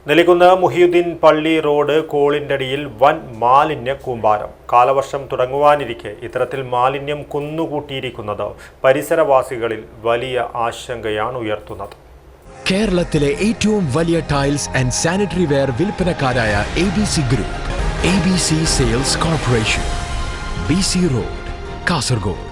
നെല്ലിക്കുന്ന് മുഹിയുദ്ദീൻ പള്ളി റോഡ് കോളിൻ്റടിയിൽ വൻ മാലിന്യ കൂമ്പാരം. കാലവർഷം തുടങ്ങുവാനിരിക്കെ ഇത്തരത്തിൽ മാലിന്യം കുന്നുകൂട്ടിയിരിക്കുന്നത് പരിസരവാസികളിൽ വലിയ ആശങ്കയാണ് ഉയർത്തുന്നത്. കേരളത്തിലെ ഏറ്റവും വലിയ ടൈൽസ് ആൻഡ് സാനിറ്ററി വെയർ വിൽപ്പനക്കാരായ ABC group, ABC sales corporation, BC road, Kasaragod.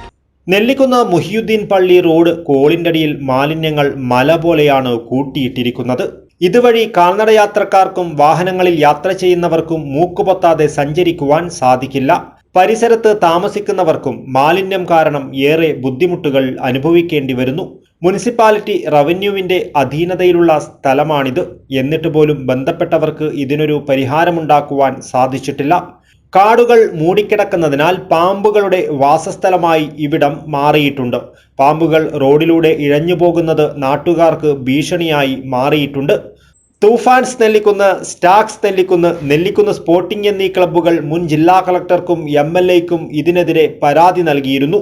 Nellikunnu Muhiyuddin പള്ളി റോഡ് കോളിൻ്റടിയിൽ മാലിന്യങ്ങൾ മല പോലെയാണ് കൂട്ടിയിട്ടിരിക്കുന്നത്. ഇതുവഴി കാൽനടയാത്രക്കാർക്കും വാഹനങ്ങളിൽ യാത്ര ചെയ്യുന്നവർക്കും മൂക്കുപൊത്താതെ സഞ്ചരിക്കുവാൻ സാധിക്കില്ല. പരിസരത്ത് താമസിക്കുന്നവർക്കും മാലിന്യം കാരണം ഏറെ ബുദ്ധിമുട്ടുകൾ അനുഭവിക്കേണ്ടി വരുന്നു. മുനിസിപ്പാലിറ്റി റവന്യൂവിന്റെ അധീനതയിലുള്ള സ്ഥലമാണിത്. എന്നിട്ട് പോലും ബന്ധപ്പെട്ടവർക്ക് ഇതിനൊരു പരിഹാരമുണ്ടാക്കുവാൻ സാധിച്ചിട്ടില്ല. കാടുകൾ മൂടിക്കിടക്കുന്നതിനാൽ പാമ്പുകളുടെ വാസസ്ഥലമായി ഇവിടം മാറിയിട്ടുണ്ട്. പാമ്പുകൾ റോഡിലൂടെ ഇഴഞ്ഞു പോകുന്നത് നാട്ടുകാർക്ക് ഭീഷണിയായി മാറിയിട്ടുണ്ട്. തൂഫാൻസ് നെല്ലിക്കുന്ന്, സ്റ്റാക്സ് നെല്ലിക്കുന്ന്, നെല്ലിക്കുന്ന് സ്പോർട്ടിംഗ് എന്നീ ക്ലബ്ബുകൾ മുൻ ജില്ലാ കളക്ടർക്കും MLAയ്ക്കും ഇതിനെതിരെ പരാതി നൽകിയിരുന്നു.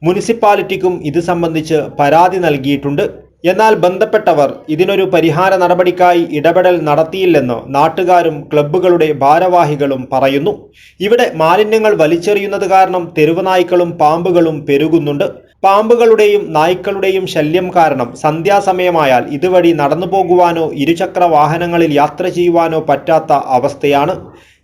മുനിസിപ്പാലിറ്റിക്കും ഇത് സംബന്ധിച്ച് പരാതി നൽകിയിട്ടുണ്ട്. എന്നാൽ ബന്ധപ്പെട്ടവർ ഇതിനൊരു പരിഹാര നടപടിക്കായി ഇടപെടൽ നടത്തിയില്ലെന്ന് നാട്ടുകാരും ക്ലബ്ബുകളുടെ ഭാരവാഹികളും പറയുന്നു. ഇവിടെ മാലിന്യങ്ങൾ വലിച്ചെറിയുന്നത് കാരണം തെരുവ് നായ്ക്കളും പാമ്പുകളും പെരുകുന്നുണ്ട്. പാമ്പുകളുടെയും നായ്ക്കളുടെയും ശല്യം കാരണം സന്ധ്യാസമയമായാൽ ഇതുവഴി നടന്നു പോകുവാനോ ഇരുചക്ര വാഹനങ്ങളിൽ യാത്ര ചെയ്യുവാനോ പറ്റാത്ത അവസ്ഥയാണ്.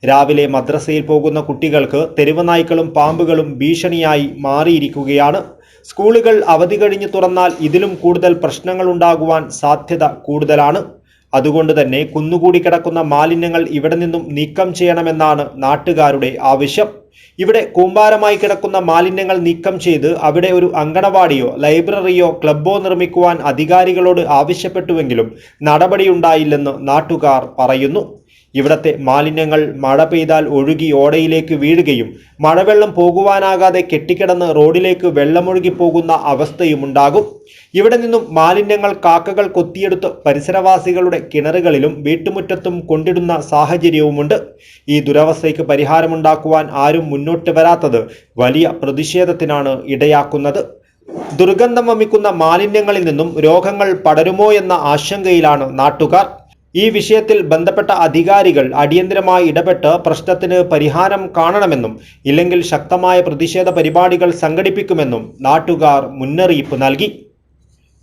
രാവിലെ മദ്രസയിൽ പോകുന്ന കുട്ടികൾക്ക് തെരുവ് നായ്ക്കളും പാമ്പുകളും ഭീഷണിയായി മാറിയിരിക്കുകയാണ്. സ്കൂളുകൾ അവധി കഴിഞ്ഞ് തുറന്നാൽ ഇതിലും കൂടുതൽ പ്രശ്നങ്ങൾ ഉണ്ടാകുവാൻ സാധ്യത കൂടുതലാണ്. അതുകൊണ്ട് തന്നെ കുന്നുകൂടി കിടക്കുന്ന മാലിന്യങ്ങൾ ഇവിടെ നിന്നും നീക്കം ചെയ്യണമെന്നാണ് നാട്ടുകാരുടെ ആവശ്യം. ഇവിടെ കൂമ്പാരമായി കിടക്കുന്ന മാലിന്യങ്ങൾ നീക്കം ചെയ്ത് അവിടെ ഒരു അങ്കണവാടിയോ ലൈബ്രറിയോ ക്ലബ്ബോ നിർമ്മിക്കുവാൻ അധികാരികളോട് ആവശ്യപ്പെട്ടുവെങ്കിലും നടപടിയുണ്ടായില്ലെന്ന് നാട്ടുകാർ പറയുന്നു. ഇവിടത്തെ മാലിന്യങ്ങൾ മഴ പെയ്താൽ ഒഴുകി ഓടയിലേക്ക് വീഴുകയും മഴവെള്ളം പോകുവാനാകാതെ കെട്ടിക്കിടന്ന് റോഡിലേക്ക് വെള്ളമൊഴുകി പോകുന്ന അവസ്ഥയുമുണ്ടാകും. ഇവിടെ നിന്നും മാലിന്യങ്ങൾ കാക്കകൾ കൊത്തിയെടുത്ത് പരിസരവാസികളുടെ കിണറുകളിലും വീട്ടുമുറ്റത്തും കൊണ്ടിടുന്ന സാഹചര്യവുമുണ്ട്. ഈ ദുരവസ്ഥയ്ക്ക് പരിഹാരമുണ്ടാക്കുവാൻ ആരും മുന്നോട്ട് വരാത്തത് വലിയ പ്രതിഷേധത്തിനാണ് ഇടയാക്കുന്നത്. ദുർഗന്ധം വമിക്കുന്ന മാലിന്യങ്ങളിൽ നിന്നും രോഗങ്ങൾ പടരുമോ എന്ന ആശങ്കയിലാണ് നാട്ടുകാർ. ഈ വിഷയത്തിൽ ബന്ധപ്പെട്ട അധികാരികൾ അടിയന്തരമായി ഇടപെട്ട് പ്രശ്നത്തിന് പരിഹാരം കാണണമെന്നും ഇല്ലെങ്കിൽ ശക്തമായ പ്രതിഷേധ പരിപാടികൾ സംഘടിപ്പിക്കുമെന്നും നാട്ടുകാർ മുന്നറിയിപ്പ് നൽകി.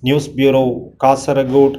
News bureau, Kasaragod.